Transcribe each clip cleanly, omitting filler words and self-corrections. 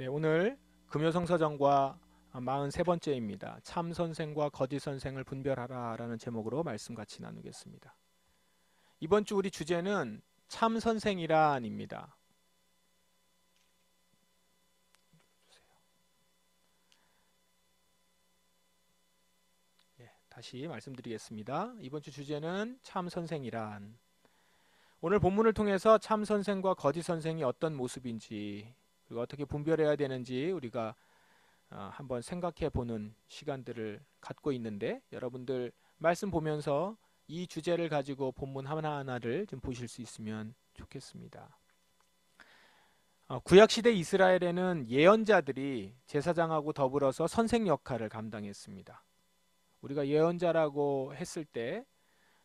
네, 오늘 금요성서정과 43번째입니다. 참 선생과 거짓 선생을 분별하라 라는 제목으로 말씀 같이 나누겠습니다. 이번 주 우리 주제는 참 선생이란입니다. 다시 말씀드리겠습니다. 이번 주 주제는 참 선생이란. 오늘 본문을 통해서 참 선생과 거짓 선생이 어떤 모습인지 그리고 어떻게 분별해야 되는지 우리가 한번 생각해 보는 시간들을 갖고 있는데, 여러분들 말씀 보면서 이 주제를 가지고 본문 하나하나를 좀 보실 수 있으면 좋겠습니다. 구약시대 이스라엘에는 예언자들이 제사장하고 더불어서 선생 역할을 감당했습니다. 우리가 예언자라고 했을 때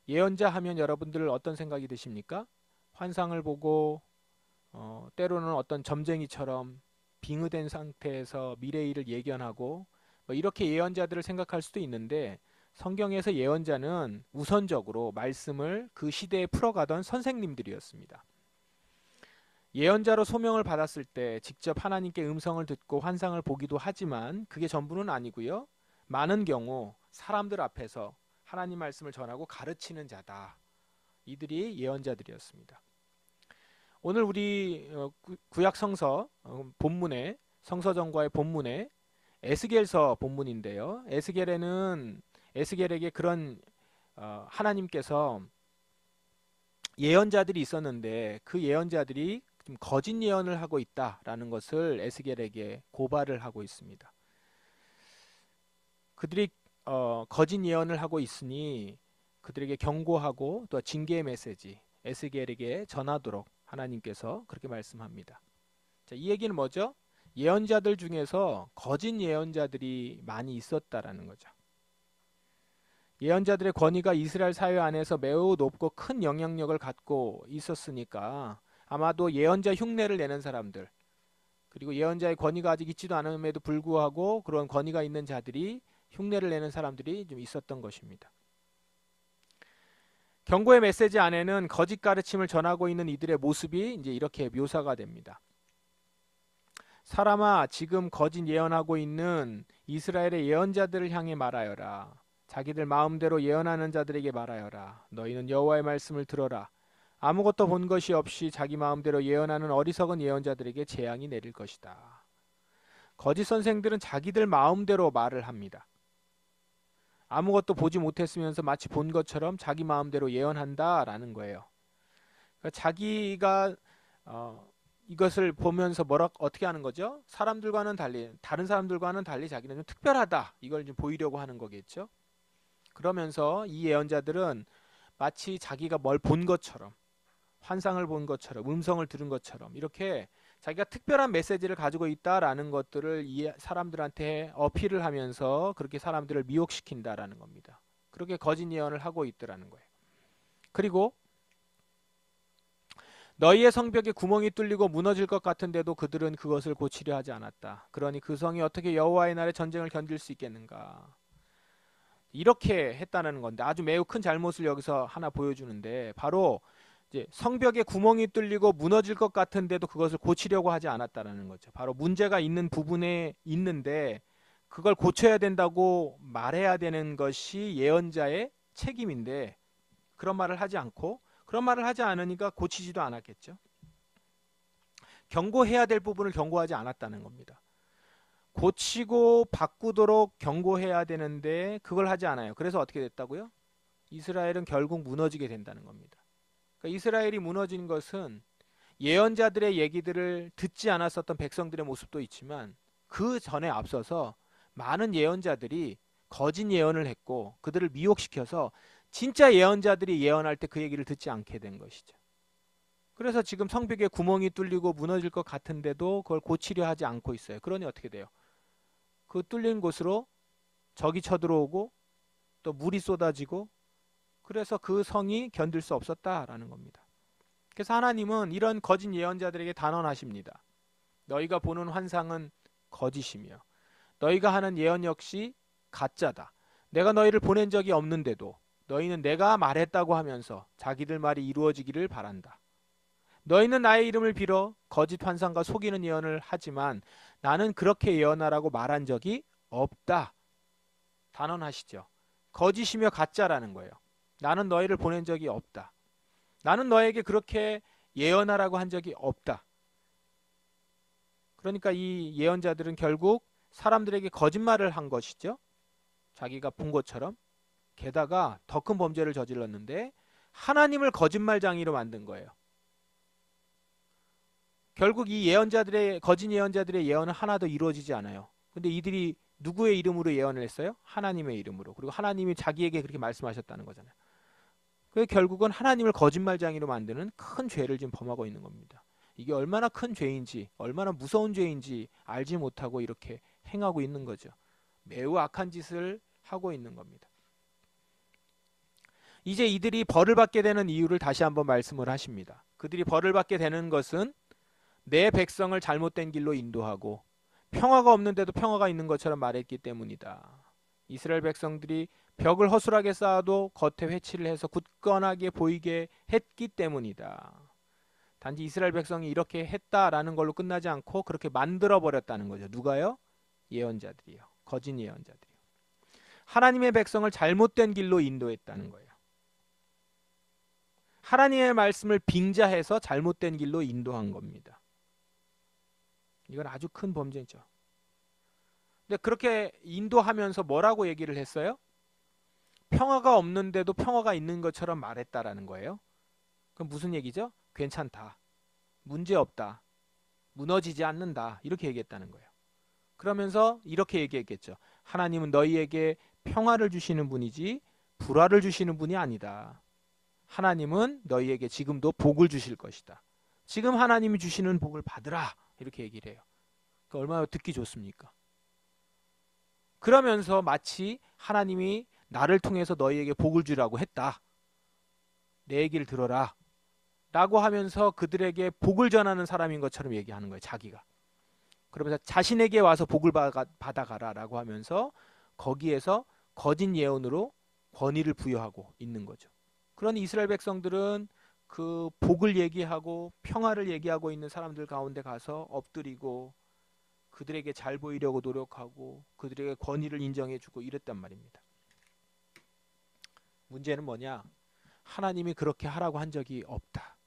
예언자 하면 여러분들 어떤 생각이 드십니까? 환상을 보고 때로는 어떤 점쟁이처럼 빙의된 상태에서 미래 일을 예견하고 이렇게 예언자들을 생각할 수도 있는데, 성경에서 예언자는 우선적으로 말씀을 그 시대에 풀어가던 선생님들이었습니다. 예언자로 소명을 받았을 때 직접 하나님께 음성을 듣고 환상을 보기도 하지만 그게 전부는 아니고요. 많은 경우 사람들 앞에서 하나님 말씀을 전하고 가르치는 자다. 이들이 예언자들이었습니다. 오늘 우리 구약 성서 본문에, 성서정과의 본문에 에스겔서 본문인데요. 에스겔에게 그런 하나님께서 예언자들이 있었는데 그 예언자들이 좀 거짓 예언을 하고 있다라는 것을 에스겔에게 고발을 하고 있습니다. 그들이 거짓 예언을 하고 있으니 그들에게 경고하고 또 징계의 메시지 에스겔에게 전하도록 하나님께서 그렇게 말씀합니다. 자, 이 얘기는 뭐죠? 예언자들 중에서 거짓 예언자들이 많이 있었다라는 거죠. 예언자들의 권위가 이스라엘 사회 안에서 매우 높고 큰 영향력을 갖고 있었으니까 아마도 예언자 흉내를 내는 사람들, 그리고 예언자의 권위가 아직 있지도 않음에도 불구하고 그런 권위가 있는 자들이 흉내를 내는 사람들이 좀 있었던 것입니다. 경고의 메시지 안에는 거짓 가르침을 전하고 있는 이들의 모습이 이제 이렇게 묘사가 됩니다. 사람아, 지금 거짓 예언하고 있는 이스라엘의 예언자들을 향해 말하여라. 자기들 마음대로 예언하는 자들에게 말하여라. 너희는 여호와의 말씀을 들어라. 아무것도 본 것이 없이 자기 마음대로 예언하는 어리석은 예언자들에게 재앙이 내릴 것이다. 거짓 선생들은 자기들 마음대로 말을 합니다. 아무것도 보지 못했으면서 마치 본 것처럼 자기 마음대로 예언한다라는 거예요. 그러니까 자기가 이것을 보면서 어떻게 하는 거죠? 다른 사람들과는 달리 자기는 좀 특별하다, 이걸 좀 보이려고 하는 거겠죠. 그러면서 이 예언자들은 마치 자기가 뭘 본 것처럼, 환상을 본 것처럼, 음성을 들은 것처럼 이렇게 자기가 특별한 메시지를 가지고 있다라는 것들을 이 사람들한테 어필을 하면서 그렇게 사람들을 미혹시킨다라는 겁니다. 그렇게 거짓 예언을 하고 있더라는 거예요. 그리고 너희의 성벽에 구멍이 뚫리고 무너질 것 같은데도 그들은 그것을 고치려 하지 않았다. 그러니 그 성이 어떻게 여호와의 날에 전쟁을 견딜 수 있겠는가? 이렇게 했다는 건데, 아주 매우 큰 잘못을 여기서 하나 보여주는데, 바로 이제 성벽에 구멍이 뚫리고 무너질 것 같은데도 그것을 고치려고 하지 않았다는 거죠. 바로 문제가 있는 부분에 있는데 그걸 고쳐야 된다고 말해야 되는 것이 예언자의 책임인데, 그런 말을 하지 않고, 그런 말을 하지 않으니까 고치지도 않았겠죠. 경고해야 될 부분을 경고하지 않았다는 겁니다. 고치고 바꾸도록 경고해야 되는데 그걸 하지 않아요. 그래서 어떻게 됐다고요? 이스라엘은 결국 무너지게 된다는 겁니다. 그러니까 이스라엘이 무너진 것은 예언자들의 얘기들을 듣지 않았었던 백성들의 모습도 있지만, 그 전에 앞서서 많은 예언자들이 거짓 예언을 했고 그들을 미혹시켜서 진짜 예언자들이 예언할 때 그 얘기를 듣지 않게 된 것이죠. 그래서 지금 성벽에 구멍이 뚫리고 무너질 것 같은데도 그걸 고치려 하지 않고 있어요. 그러니 어떻게 돼요? 그 뚫린 곳으로 적이 쳐들어오고 또 물이 쏟아지고, 그래서 그 성이 견딜 수 없었다라는 겁니다. 그래서 하나님은 이런 거짓 예언자들에게 단언하십니다. 너희가 보는 환상은 거짓이며 너희가 하는 예언 역시 가짜다. 내가 너희를 보낸 적이 없는데도 너희는 내가 말했다고 하면서 자기들 말이 이루어지기를 바란다. 너희는 나의 이름을 빌어 거짓 환상과 속이는 예언을 하지만 나는 그렇게 예언하라고 말한 적이 없다. 단언하시죠. 거짓이며 가짜라는 거예요. 나는 너희를 보낸 적이 없다. 나는 너에게 그렇게 예언하라고 한 적이 없다. 그러니까 이 예언자들은 결국 사람들에게 거짓말을 한 것이죠. 자기가 본 것처럼. 게다가 더 큰 범죄를 저질렀는데 하나님을 거짓말장이로 만든 거예요. 결국 이 예언자들의 거짓 예언자들의 예언은 하나도 이루어지지 않아요. 근데 이들이 누구의 이름으로 예언을 했어요? 하나님의 이름으로. 그리고 하나님이 자기에게 그렇게 말씀하셨다는 거잖아요. 그 결국은 하나님을 거짓말장이로 만드는 큰 죄를 지금 범하고 있는 겁니다. 이게 얼마나 큰 죄인지, 얼마나 무서운 죄인지 알지 못하고 이렇게 행하고 있는 거죠. 매우 악한 짓을 하고 있는 겁니다. 이제 이들이 벌을 받게 되는 이유를 다시 한번 말씀을 하십니다. 그들이 벌을 받게 되는 것은 내 백성을 잘못된 길로 인도하고 평화가 없는데도 평화가 있는 것처럼 말했기 때문이다. 이스라엘 백성들이 벽을 허술하게 쌓아도 겉에 회치를 해서 굳건하게 보이게 했기 때문이다. 단지 이스라엘 백성이 이렇게 했다라는 걸로 끝나지 않고 그렇게 만들어 버렸다는 거죠. 누가요? 예언자들이요. 거짓 예언자들이요. 하나님의 백성을 잘못된 길로 인도했다는 거예요. 하나님의 말씀을 빙자해서 잘못된 길로 인도한 겁니다. 이건 아주 큰 범죄죠. 근데 그렇게 인도하면서 뭐라고 얘기를 했어요? 평화가 없는데도 평화가 있는 것처럼 말했다라는 거예요. 그럼 무슨 얘기죠? 괜찮다. 문제없다. 무너지지 않는다. 이렇게 얘기했다는 거예요. 그러면서 이렇게 얘기했겠죠. 하나님은 너희에게 평화를 주시는 분이지 불화를 주시는 분이 아니다. 하나님은 너희에게 지금도 복을 주실 것이다. 지금 하나님이 주시는 복을 받으라. 이렇게 얘기를 해요. 그러니까 얼마나 듣기 좋습니까? 그러면서 마치 하나님이 나를 통해서 너희에게 복을 주라고 했다. 내 얘기를 들어라. 라고 하면서 그들에게 복을 전하는 사람인 것처럼 얘기하는 거예요. 자기가. 그러면서 자신에게 와서 복을 받아가라 라고 하면서 거기에서 거짓 예언으로 권위를 부여하고 있는 거죠. 그런 이스라엘 백성들은 그 복을 얘기하고 평화를 얘기하고 있는 사람들 가운데 가서 엎드리고 그들에게 잘 보이려고 노력하고 그들에게 권위를 인정해주고 이랬단 말입니다. 문제는 뭐냐? 하나님이 그렇게 하라고 한 적이 없다.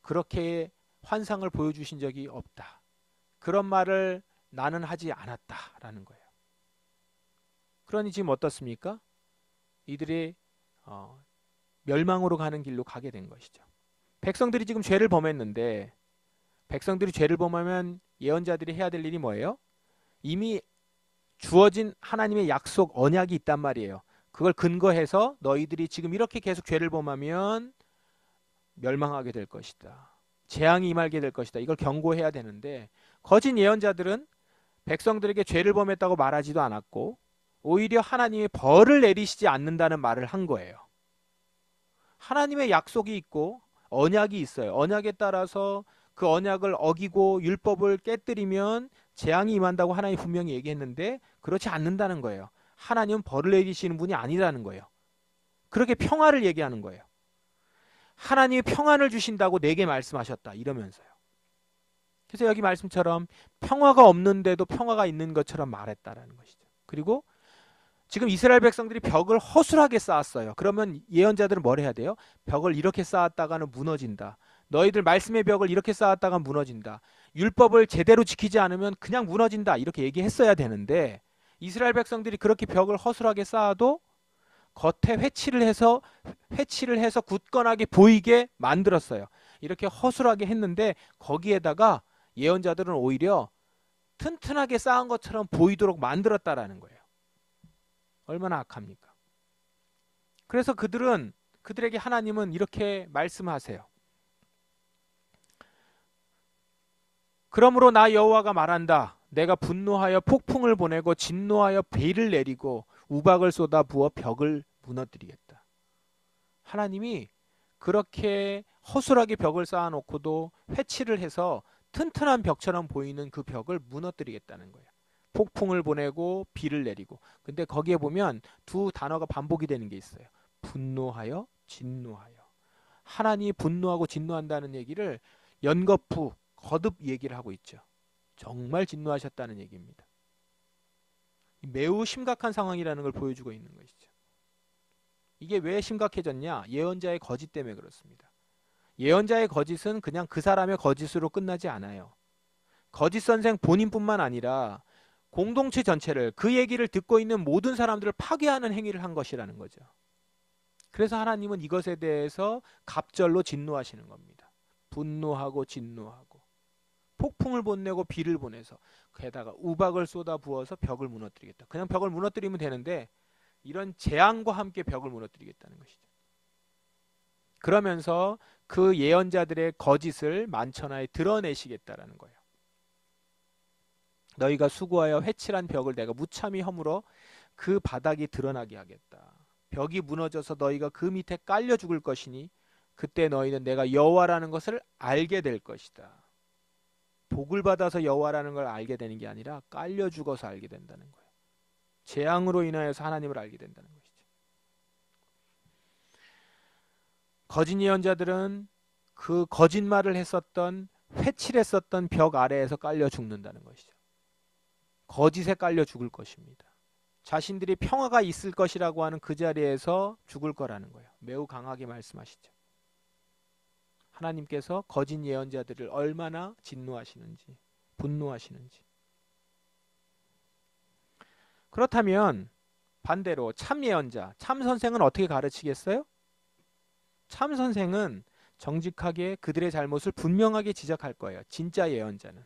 그렇게 환상을 보여주신 적이 없다. 그런 말을 나는 하지 않았다라는 거예요. 그러니 지금 어떻습니까? 이들이 멸망으로 가는 길로 가게 된 것이죠. 백성들이 지금 죄를 범했는데 백성들이 죄를 범하면 예언자들이 해야 될 일이 뭐예요? 이미 주어진 하나님의 약속 언약이 있단 말이에요. 그걸 근거해서 너희들이 지금 이렇게 계속 죄를 범하면 멸망하게 될 것이다. 재앙이 임하게 될 것이다. 이걸 경고해야 되는데 거짓 예언자들은 백성들에게 죄를 범했다고 말하지도 않았고 오히려 하나님이 벌을 내리시지 않는다는 말을 한 거예요. 하나님의 약속이 있고 언약이 있어요. 언약에 따라서 그 언약을 어기고 율법을 깨뜨리면 재앙이 임한다고 하나님이 분명히 얘기했는데 그렇지 않는다는 거예요. 하나님은 벌을 내리시는 분이 아니라는 거예요. 그렇게 평화를 얘기하는 거예요. 하나님이 평안을 주신다고 내게 말씀하셨다 이러면서요. 그래서 여기 말씀처럼 평화가 없는데도 평화가 있는 것처럼 말했다라는 것이죠. 그리고 지금 이스라엘 백성들이 벽을 허술하게 쌓았어요. 그러면 예언자들은 뭘 해야 돼요? 벽을 이렇게 쌓았다가는 무너진다. 너희들 말씀의 벽을 이렇게 쌓았다가 무너진다. 율법을 제대로 지키지 않으면 그냥 무너진다. 이렇게 얘기했어야 되는데 이스라엘 백성들이 그렇게 벽을 허술하게 쌓아도 겉에 회치를 해서 굳건하게 보이게 만들었어요. 이렇게 허술하게 했는데 거기에다가 예언자들은 오히려 튼튼하게 쌓은 것처럼 보이도록 만들었다라는 거예요. 얼마나 악합니까? 그래서 그들에게 하나님은 이렇게 말씀하세요. 그러므로 나 여호와가 말한다. 내가 분노하여 폭풍을 보내고 진노하여 비를 내리고 우박을 쏟아 부어 벽을 무너뜨리겠다. 하나님이 그렇게 허술하게 벽을 쌓아놓고도 회치를 해서 튼튼한 벽처럼 보이는 그 벽을 무너뜨리겠다는 거예요. 폭풍을 보내고 비를 내리고. 근데 거기에 보면 두 단어가 반복이 되는 게 있어요. 분노하여 진노하여. 하나님이 분노하고 진노한다는 얘기를 연거푸 거듭 얘기를 하고 있죠. 정말 진노하셨다는 얘기입니다. 매우 심각한 상황이라는 걸 보여주고 있는 것이죠. 이게 왜 심각해졌냐? 예언자의 거짓 때문에 그렇습니다. 예언자의 거짓은 그냥 그 사람의 거짓으로 끝나지 않아요. 거짓 선생 본인뿐만 아니라 공동체 전체를, 그 얘기를 듣고 있는 모든 사람들을 파괴하는 행위를 한 것이라는 거죠. 그래서 하나님은 이것에 대해서 갑절로 진노하시는 겁니다. 분노하고 진노하고 폭풍을 보내고 비를 보내서 게다가 우박을 쏟아 부어서 벽을 무너뜨리겠다. 그냥 벽을 무너뜨리면 되는데 이런 재앙과 함께 벽을 무너뜨리겠다는 것이죠. 그러면서 그 예언자들의 거짓을 만천하에 드러내시겠다라는 거예요. 너희가 수고하여 회칠한 벽을 내가 무참히 허물어 그 바닥이 드러나게 하겠다. 벽이 무너져서 너희가 그 밑에 깔려 죽을 것이니 그때 너희는 내가 여호와라는 것을 알게 될 것이다. 복을 받아서 여호와라는 걸 알게 되는 게 아니라 깔려 죽어서 알게 된다는 거예요. 재앙으로 인하여서 하나님을 알게 된다는 것이죠. 거짓 예언자들은 그 거짓말을 했었던, 회칠했었던 벽 아래에서 깔려 죽는다는 것이죠. 거짓에 깔려 죽을 것입니다. 자신들이 평화가 있을 것이라고 하는 그 자리에서 죽을 거라는 거예요. 매우 강하게 말씀하시죠. 하나님께서 거짓 예언자들을 얼마나 진노하시는지, 분노하시는지. 그렇다면 반대로 참 예언자, 참 선생은 어떻게 가르치겠어요? 참 선생은 정직하게 그들의 잘못을 분명하게 지적할 거예요. 진짜 예언자는.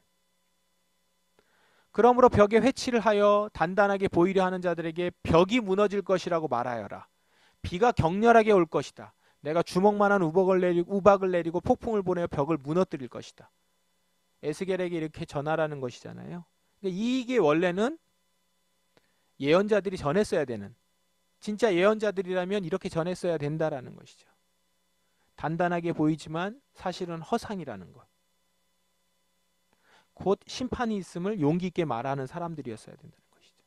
그러므로 벽에 회치를 하여 단단하게 보이려 하는 자들에게 벽이 무너질 것이라고 말하여라. 비가 격렬하게 올 것이다. 내가 주먹만한 우박을 내리고 폭풍을 보내어 벽을 무너뜨릴 것이다. 에스겔에게 이렇게 전하라는 것이잖아요. 그러니까 이게 원래는 예언자들이 전했어야 되는, 진짜 예언자들이라면 이렇게 전했어야 된다라는 것이죠. 단단하게 보이지만 사실은 허상이라는 것. 곧 심판이 있음을 용기 있게 말하는 사람들이었어야 된다는 것이죠.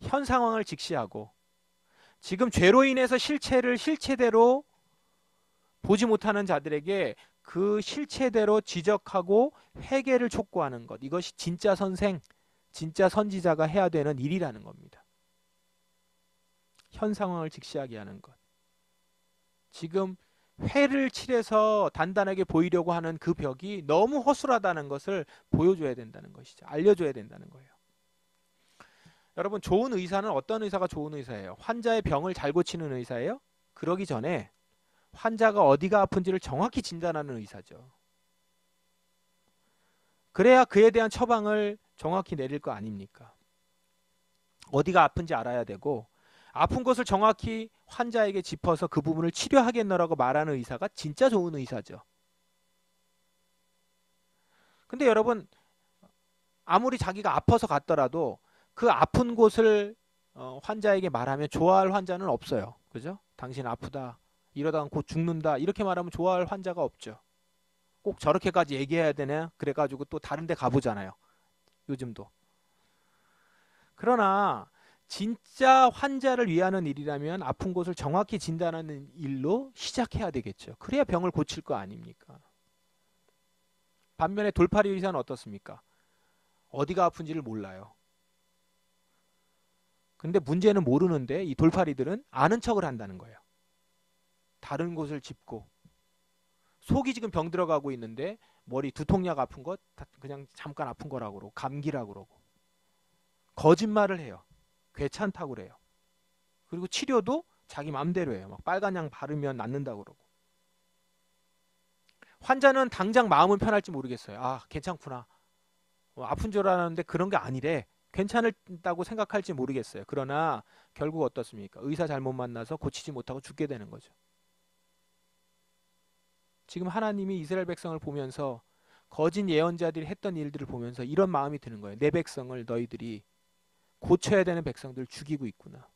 현 상황을 직시하고 지금 죄로 인해서 실체를 실체대로 보지 못하는 자들에게 그 실체대로 지적하고 회개를 촉구하는 것. 이것이 진짜 선생, 진짜 선지자가 해야 되는 일이라는 겁니다. 현 상황을 직시하게 하는 것. 지금 회를 칠해서 단단하게 보이려고 하는 그 벽이 너무 허술하다는 것을 보여줘야 된다는 것이죠. 알려줘야 된다는 거예요. 여러분, 좋은 의사는 어떤 의사가 좋은 의사예요? 환자의 병을 잘 고치는 의사예요? 그러기 전에 환자가 어디가 아픈지를 정확히 진단하는 의사죠. 그래야 그에 대한 처방을 정확히 내릴 거 아닙니까? 어디가 아픈지 알아야 되고 아픈 곳을 정확히 환자에게 짚어서 그 부분을 치료하겠노라고 말하는 의사가 진짜 좋은 의사죠. 근데 여러분, 아무리 자기가 아파서 갔더라도 그 아픈 곳을 환자에게 말하면 좋아할 환자는 없어요. 그죠? 당신 아프다, 이러다가 곧 죽는다, 이렇게 말하면 좋아할 환자가 없죠. 꼭 저렇게까지 얘기해야 되나? 그래가지고 또 다른 데 가보잖아요. 요즘도. 그러나 진짜 환자를 위하는 일이라면 아픈 곳을 정확히 진단하는 일로 시작해야 되겠죠. 그래야 병을 고칠 거 아닙니까? 반면에 돌팔이 의사는 어떻습니까? 어디가 아픈지를 몰라요. 근데 문제는 모르는데 이 돌팔이들은 아는 척을 한다는 거예요. 다른 곳을 짚고 속이 지금 병 들어가고 있는데 머리 두통약 아픈 것 그냥 잠깐 아픈 거라고 그러고 감기라고 그러고 거짓말을 해요. 괜찮다고 그래요. 그리고 치료도 자기 맘대로 해요. 막 빨간 약 바르면 낫는다고 그러고. 환자는 당장 마음은 편할지 모르겠어요. 아, 괜찮구나. 아픈 줄 알았는데 그런 게 아니래. 괜찮다고 생각할지 모르겠어요. 그러나 결국 어떻습니까? 의사 잘못 만나서 고치지 못하고 죽게 되는 거죠. 지금 하나님이 이스라엘 백성을 보면서 거짓 예언자들이 했던 일들을 보면서 이런 마음이 드는 거예요. 내 백성을 너희들이 고쳐야 되는 백성들 죽이고 있구나.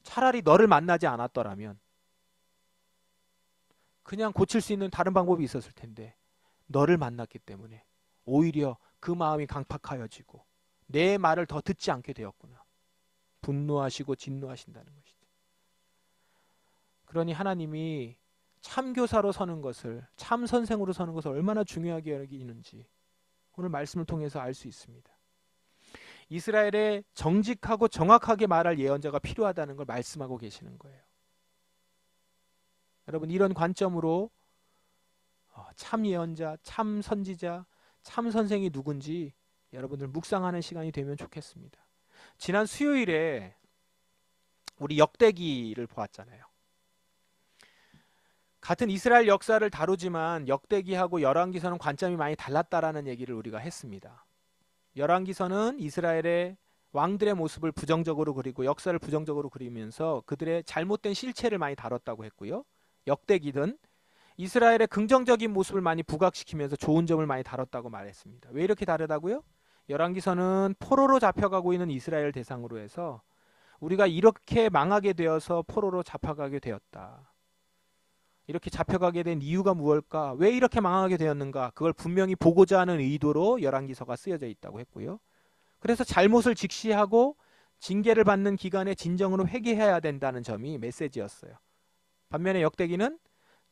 차라리 너를 만나지 않았더라면 그냥 고칠 수 있는 다른 방법이 있었을 텐데 너를 만났기 때문에 오히려 그 마음이 강팍하여지고 내 말을 더 듣지 않게 되었구나. 분노하시고 진노하신다는 것이죠. 그러니 하나님이 참 교사로 서는 것을, 참 선생으로 서는 것을 얼마나 중요하게 여기는지 오늘 말씀을 통해서 알 수 있습니다. 이스라엘에 정직하고 정확하게 말할 예언자가 필요하다는 걸 말씀하고 계시는 거예요. 여러분, 이런 관점으로 참 예언자, 참 선지자, 참 선생이 누군지 여러분들 묵상하는 시간이 되면 좋겠습니다. 지난 수요일에 우리 역대기를 보았잖아요. 같은 이스라엘 역사를 다루지만 역대기하고 열왕기서는 관점이 많이 달랐다라는 얘기를 우리가 했습니다. 열왕기서는 이스라엘의 왕들의 모습을 부정적으로 그리고 역사를 부정적으로 그리면서 그들의 잘못된 실체를 많이 다뤘다고 했고요. 역대기는 이스라엘의 긍정적인 모습을 많이 부각시키면서 좋은 점을 많이 다뤘다고 말했습니다. 왜 이렇게 다르다고요? 열왕기서는 포로로 잡혀가고 있는 이스라엘 대상으로 해서 우리가 이렇게 망하게 되어서 포로로 잡혀가게 되었다. 이렇게 잡혀가게 된 이유가 무엇일까? 왜 이렇게 망하게 되었는가? 그걸 분명히 보고자 하는 의도로 열왕기서가 쓰여져 있다고 했고요. 그래서 잘못을 직시하고 징계를 받는 기간에 진정으로 회개해야 된다는 점이 메시지였어요. 반면에 역대기는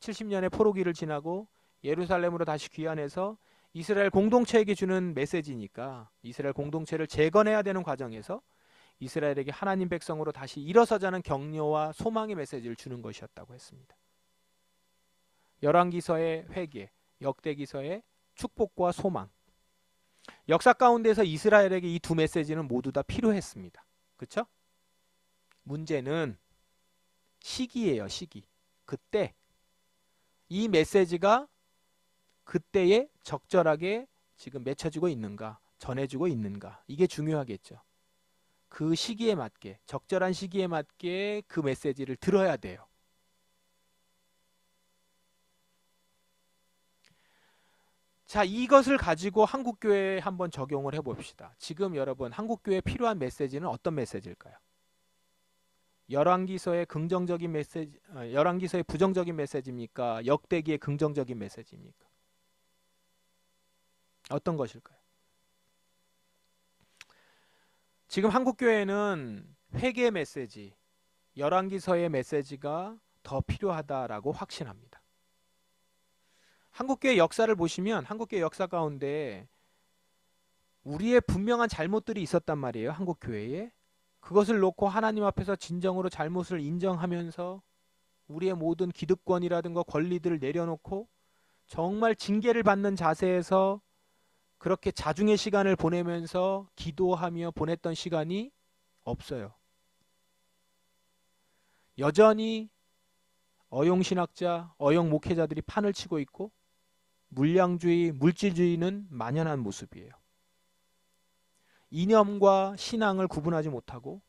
70년의 포로기를 지나고 예루살렘으로 다시 귀환해서 이스라엘 공동체에게 주는 메시지니까 이스라엘 공동체를 재건해야 되는 과정에서 이스라엘에게 하나님 백성으로 다시 일어서자는 격려와 소망의 메시지를 주는 것이었다고 했습니다. 열왕기서의 회개, 역대기서의 축복과 소망. 역사 가운데서 이스라엘에게 이 두 메시지는 모두 다 필요했습니다. 그렇죠? 문제는 시기예요, 시기. 그때 이 메시지가 그때에 적절하게 지금 맺혀지고 있는가, 전해지고 있는가. 이게 중요하겠죠. 그 시기에 맞게, 적절한 시기에 맞게 그 메시지를 들어야 돼요. 자, 이것을 가지고 한국교회에 한번 적용을 해봅시다. 지금 여러분, 한국교회에 필요한 메시지는 어떤 메시지일까요? 열왕기서의 긍정적인 메시지, 열왕기서의 부정적인 메시지입니까? 역대기의 긍정적인 메시지입니까? 어떤 것일까요? 지금 한국교회는 회개 메시지, 열왕기서의 메시지가 더 필요하다라고 확신합니다. 한국교회 역사를 보시면 한국교회 역사 가운데 우리의 분명한 잘못들이 있었단 말이에요. 한국교회에. 그것을 놓고 하나님 앞에서 진정으로 잘못을 인정하면서 우리의 모든 기득권이라든가 권리들을 내려놓고 정말 징계를 받는 자세에서 그렇게 자중의 시간을 보내면서 기도하며 보냈던 시간이 없어요. 여전히 어용신학자, 어용 목회자들이 판을 치고 있고 물량주의, 물질주의는 만연한 모습이에요. 이념과 신앙을 구분하지 못하고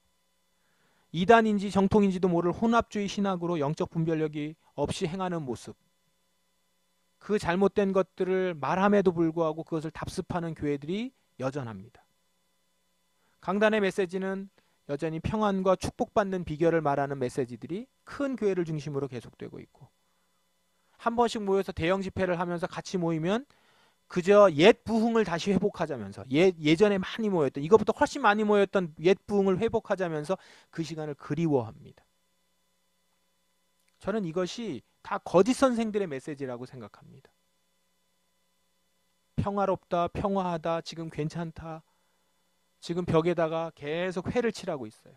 이단인지 정통인지도 모를 혼합주의 신학으로 영적 분별력이 없이 행하는 모습. 그 잘못된 것들을 말함에도 불구하고 그것을 답습하는 교회들이 여전합니다. 강단의 메시지는 여전히 평안과 축복받는 비결을 말하는 메시지들이 큰 교회를 중심으로 계속되고 있고 한 번씩 모여서 대형 집회를 하면서 같이 모이면 그저 옛 부흥을 다시 회복하자면서 예전에 많이 모였던 이것보다 훨씬 많이 모였던 옛 부흥을 회복하자면서 그 시간을 그리워합니다. 저는 이것이 다 거짓 선생들의 메시지라고 생각합니다. 평화롭다, 평화하다, 지금 괜찮다. 지금 벽에다가 계속 회를 칠하고 있어요.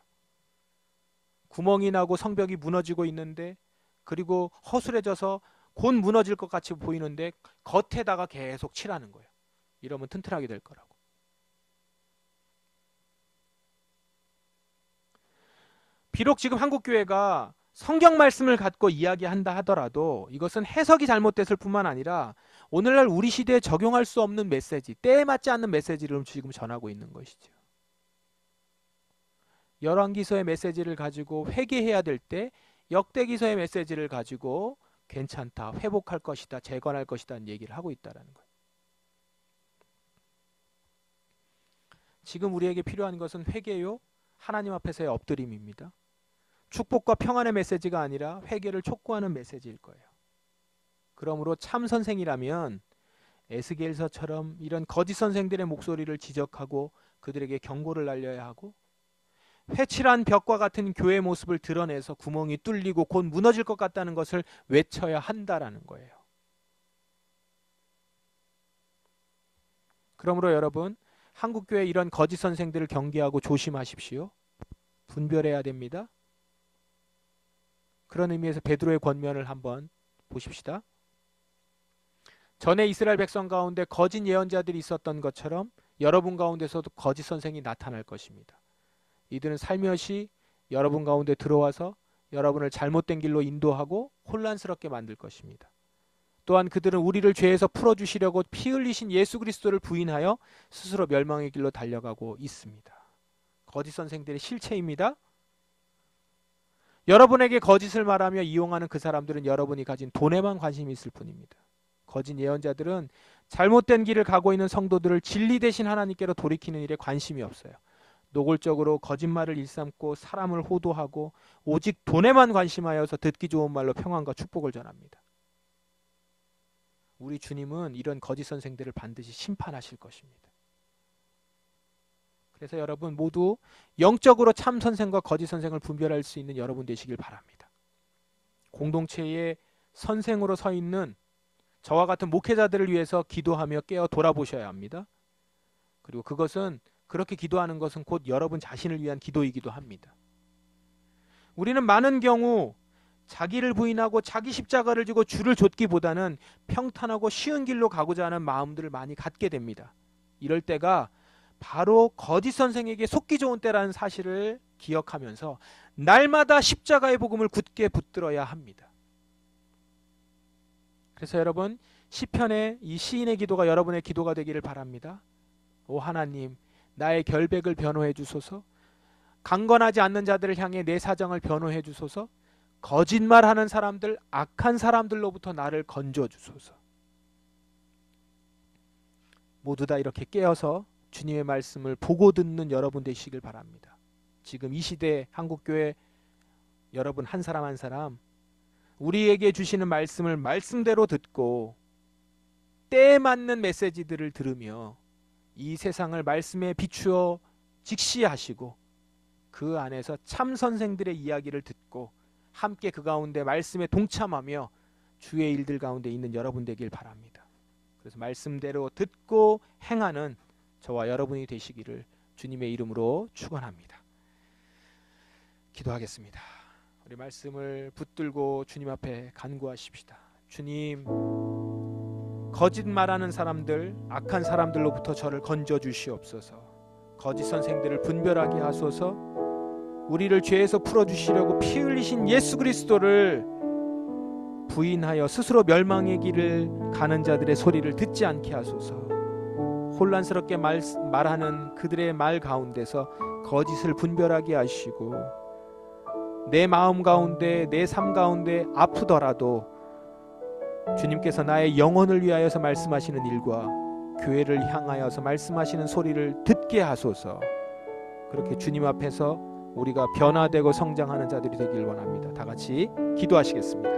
구멍이 나고 성벽이 무너지고 있는데 그리고 허술해져서 곧 무너질 것 같이 보이는데 겉에다가 계속 칠하는 거예요. 이러면 튼튼하게 될 거라고. 비록 지금 한국교회가 성경 말씀을 갖고 이야기한다 하더라도 이것은 해석이 잘못됐을 뿐만 아니라 오늘날 우리 시대에 적용할 수 없는 메시지, 때에 맞지 않는 메시지를 지금 전하고 있는 것이죠. 열왕기서의 메시지를 가지고 회개해야 될 때 역대기서의 메시지를 가지고 괜찮다, 회복할 것이다, 재건할 것이다 얘기를 하고 있다는 거예요. 지금 우리에게 필요한 것은 회개요, 하나님 앞에서의 엎드림입니다. 축복과 평안의 메시지가 아니라 회개를 촉구하는 메시지일 거예요. 그러므로 참 선생이라면 에스겔서처럼 이런 거짓 선생들의 목소리를 지적하고 그들에게 경고를 날려야 하고 회칠한 벽과 같은 교회 모습을 드러내서 구멍이 뚫리고 곧 무너질 것 같다는 것을 외쳐야 한다라는 거예요. 그러므로 여러분, 한국교회 이런 거짓 선생들을 경계하고 조심하십시오. 분별해야 됩니다. 그런 의미에서 베드로의 권면을 한번 보십시다. 전에 이스라엘 백성 가운데 거짓 예언자들이 있었던 것처럼 여러분 가운데서도 거짓 선생이 나타날 것입니다. 이들은 살며시 여러분 가운데 들어와서 여러분을 잘못된 길로 인도하고 혼란스럽게 만들 것입니다. 또한 그들은 우리를 죄에서 풀어주시려고 피 흘리신 예수 그리스도를 부인하여 스스로 멸망의 길로 달려가고 있습니다. 거짓 선생들의 실체입니다. 여러분에게 거짓을 말하며 이용하는 그 사람들은 여러분이 가진 돈에만 관심이 있을 뿐입니다. 거짓 예언자들은 잘못된 길을 가고 있는 성도들을 진리 대신 하나님께로 돌이키는 일에 관심이 없어요. 노골적으로 거짓말을 일삼고 사람을 호도하고 오직 돈에만 관심하여서 듣기 좋은 말로 평안과 축복을 전합니다. 우리 주님은 이런 거짓 선생들을 반드시 심판하실 것입니다. 그래서 여러분 모두 영적으로 참 선생과 거짓 선생을 분별할 수 있는 여러분 되시길 바랍니다. 공동체의 선생으로 서 있는 저와 같은 목회자들을 위해서 기도하며 깨어 돌아보셔야 합니다. 그리고 그것은 그렇게 기도하는 것은 곧 여러분 자신을 위한 기도이기도 합니다. 우리는 많은 경우 자기를 부인하고 자기 십자가를 지고 주를 좇기보다는 평탄하고 쉬운 길로 가고자 하는 마음들을 많이 갖게 됩니다. 이럴 때가 바로 거짓 선생에게 속기 좋은 때라는 사실을 기억하면서 날마다 십자가의 복음을 굳게 붙들어야 합니다. 그래서 여러분 시편의 이 시인의 기도가 여러분의 기도가 되기를 바랍니다. 오 하나님, 나의 결백을 변호해 주소서. 강건하지 않는 자들을 향해 내 사정을 변호해 주소서. 거짓말하는 사람들, 악한 사람들로부터 나를 건져 주소서. 모두 다 이렇게 깨어서 주님의 말씀을 보고 듣는 여러분 되시길 바랍니다. 지금 이 시대 한국교회 여러분 한 사람 한 사람 우리에게 주시는 말씀을 말씀대로 듣고 때에 맞는 메시지들을 들으며 이 세상을 말씀에 비추어 직시하시고 그 안에서 참 선생들의 이야기를 듣고 함께 그 가운데 말씀에 동참하며 주의 일들 가운데 있는 여러분 되길 바랍니다. 그래서 말씀대로 듣고 행하는 저와 여러분이 되시기를 주님의 이름으로 축원합니다. 기도하겠습니다. 우리 말씀을 붙들고 주님 앞에 간구하십시다. 주님, 거짓 말하는 사람들, 악한 사람들로부터 저를 건져 주시옵소서. 거짓 선생들을 분별하게 하소서. 우리를 죄에서 풀어주시려고 피 흘리신 예수 그리스도를 부인하여 스스로 멸망의 길을 가는 자들의 소리를 듣지 않게 하소서. 혼란스럽게 말하는 그들의 말 가운데서 거짓을 분별하게 하시고 내 마음 가운데 내 삶 가운데 아프더라도 주님께서 나의 영혼을 위하여서 말씀하시는 일과 교회를 향하여서 말씀하시는 소리를 듣게 하소서. 그렇게 주님 앞에서 우리가 변화되고 성장하는 자들이 되길 원합니다. 다 같이 기도하시겠습니다.